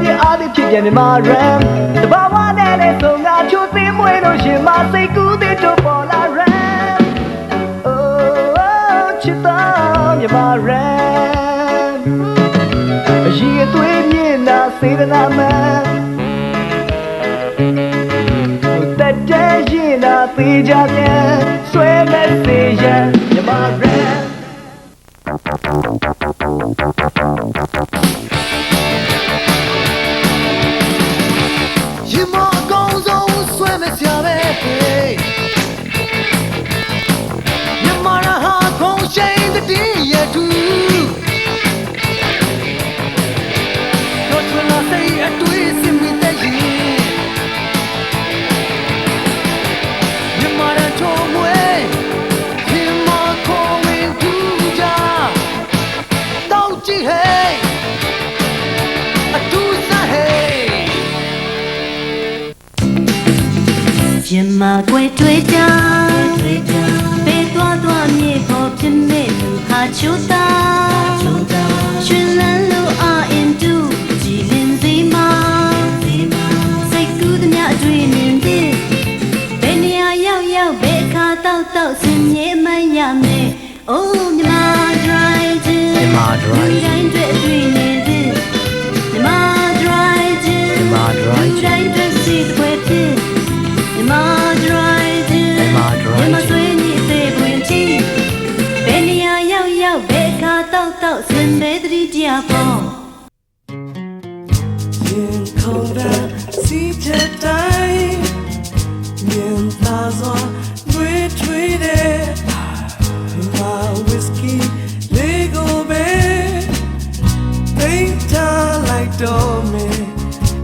ရဲ့အားဖြင့်ဖြစ်ပြန်မြန်မာရန်တဘာဝနဲ့လည်းဆုံးငါချိုးသိမ်းမွေးလို့ရှင်မစိတ်ကူးသေးတို့ပေါ်လာရန်အိုးချစ်တော်မြန်မာရန်အရေးအသွေးမြင့်နာစေတနာမှန်တက်တဲ့ရင်နာသေးကြပြန်ဆွဲမဲ့စေရန်မြန်မာရန်ရင်မအကောင်းဆုံးဆွဲမဲ့စရာပဲမြန်မာရဟာခုံးရှိန်တည်းရတူတော့ချလာစိတ်အတွေ့စင်မိတဲ့ရင်မြန်မာရထုံးမွေရင်မခေါ်ဝင်တူကြတောက်ကြည့်ဟဲ့အတူစားဟဲ့ရင်မာကွယ်တွေ့ကြပေးသွားမြေပေါ်ပြင်းမဲ့လူဟာချိုးတာရှင်လန်းလို့အာအင်တူကြည်လင်စီမာစိတ်ကူးသမျှအတွေ့မြင်သည်ဘယ်နေရာရောက်ဘယ်ခါတောက်စင်မြေမှန်ရမယ်အိုးမြမ drive မြန်မာ drive တိုင်းတွေ့နေသည်မြမ drive တိုင်းတွေ့စီကွယ်ဖြစ်မြန်မာဒရိုင်းမြန်မာဆွေးနေသေးပွင့်ချီဘယ်နေရာရောက်ဘယ်ခါတောက်စင်တဲ့တတိတရပေါ့ရင်ခုန်တာစီးချက်တိုင်းမြင်သာစွာထွေးတဲ့မာဝစ်ကီလေးကိုပဲသိချလိုက်တော့မယ်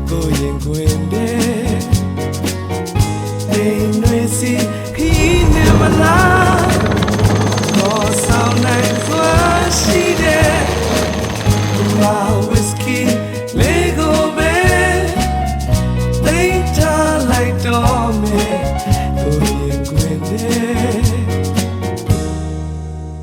ကိုရင်ခွင်တဲ့See, he never lied. No sound like what she did.